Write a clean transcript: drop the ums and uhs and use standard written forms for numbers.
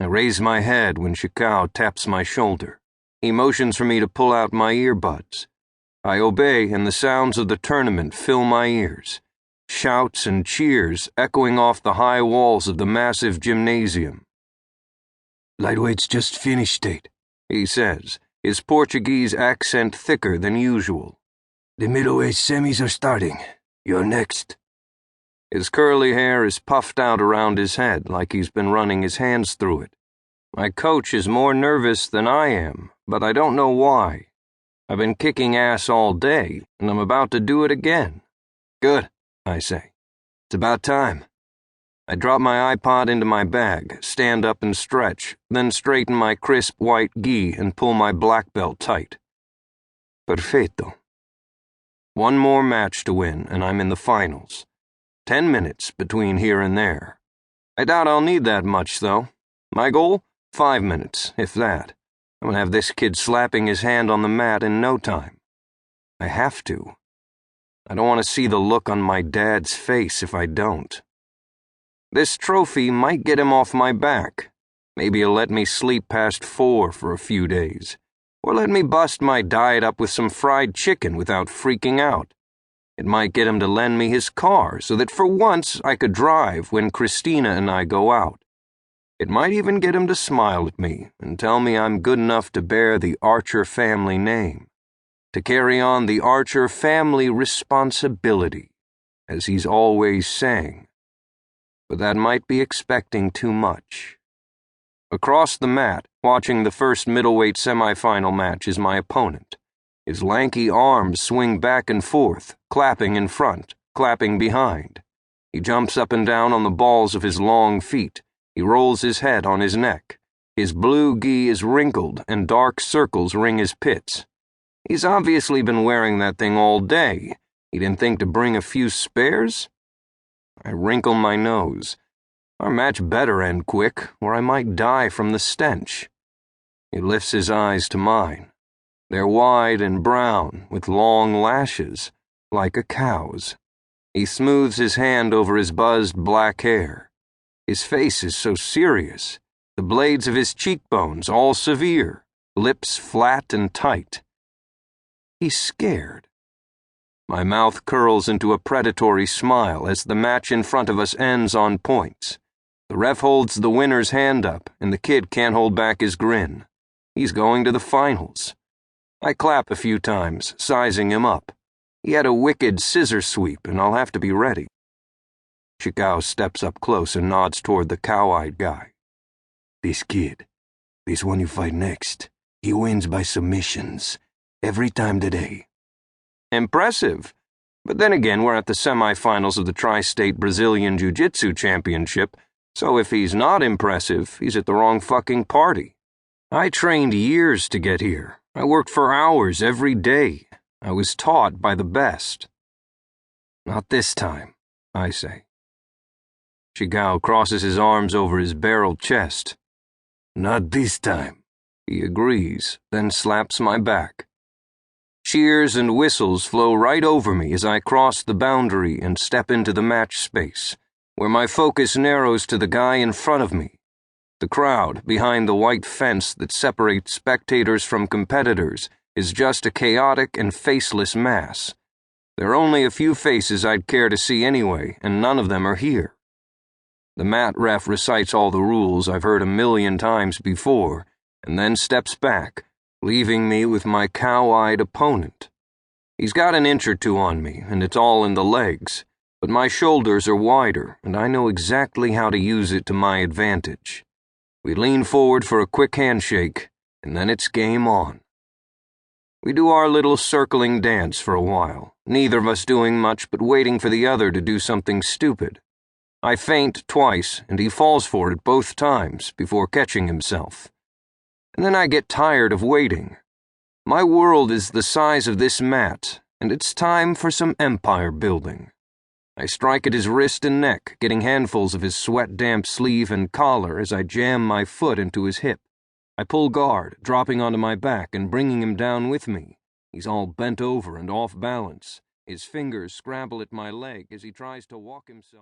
I raise my head when Shikao taps my shoulder. He motions for me to pull out my earbuds. I obey, and the sounds of the tournament fill my ears. Shouts and cheers echoing off the high walls of the massive gymnasium. "Lightweight's just finished, Tate," he says, his Portuguese accent thicker than usual. "The middleweight semis are starting. You're next." His curly hair is puffed out around his head like he's been running his hands through it. My coach is more nervous than I am, but I don't know why. I've been kicking ass all day, and I'm about to do it again. "Good," I say. "It's about time." I drop my iPod into my bag, stand up and stretch, then straighten my crisp white gi and pull my black belt tight. Perfetto. One more match to win, and I'm in the finals. 10 minutes between here and there. I doubt I'll need that much, though. My goal? 5 minutes, if that. I'm gonna have this kid slapping his hand on the mat in no time. I have to. I don't want to see the look on my dad's face if I don't. This trophy might get him off my back. Maybe he'll let me sleep past 4 for a few days. Or let me bust my diet up with some fried chicken without freaking out. It might get him to lend me his car so that for once I could drive when Christina and I go out. It might even get him to smile at me and tell me I'm good enough to bear the Archer family name, to carry on the Archer family responsibility, as he's always saying. But that might be expecting too much. Across the mat, watching the first middleweight semifinal match, is my opponent. His lanky arms swing back and forth, clapping in front, clapping behind. He jumps up and down on the balls of his long feet. He rolls his head on his neck. His blue gi is wrinkled, and dark circles ring his pits. He's obviously been wearing that thing all day. He didn't think to bring a few spares? I wrinkle my nose. Our match better end quick, or I might die from the stench. He lifts his eyes to mine. They're wide and brown, with long lashes, like a cow's. He smooths his hand over his buzzed black hair. His face is so serious, the blades of his cheekbones all severe, lips flat and tight. He's scared. My mouth curls into a predatory smile as the match in front of us ends on points. The ref holds the winner's hand up, and the kid can't hold back his grin. He's going to the finals. I clap a few times, sizing him up. He had a wicked scissor sweep, and I'll have to be ready. Shikao steps up close and nods toward the cow-eyed guy. "This kid, this one you fight next, he wins by submissions, every time today." Impressive. But then again, we're at the semifinals of the Tri-State Brazilian Jiu-Jitsu Championship, so if he's not impressive, he's at the wrong fucking party. I trained years to get here. I worked for hours every day. I was taught by the best. "Not this time," I say. Shikao crosses his arms over his barreled chest. "Not this time," he agrees, then slaps my back. Cheers and whistles flow right over me as I cross the boundary and step into the match space, where my focus narrows to the guy in front of me. The crowd, behind the white fence that separates spectators from competitors, is just a chaotic and faceless mass. There are only a few faces I'd care to see anyway, and none of them are here. The mat ref recites all the rules I've heard a million times before, and then steps back, leaving me with my cow-eyed opponent. He's got an inch or two on me, and it's all in the legs, but my shoulders are wider, and I know exactly how to use it to my advantage. We lean forward for a quick handshake, and then it's game on. We do our little circling dance for a while, neither of us doing much but waiting for the other to do something stupid. I feint twice, and he falls for it both times before catching himself. And then I get tired of waiting. My world is the size of this mat, and it's time for some empire building. I strike at his wrist and neck, getting handfuls of his sweat-damp sleeve and collar as I jam my foot into his hip. I pull guard, dropping onto my back and bringing him down with me. He's all bent over and off balance. His fingers scrabble at my leg as he tries to walk himself.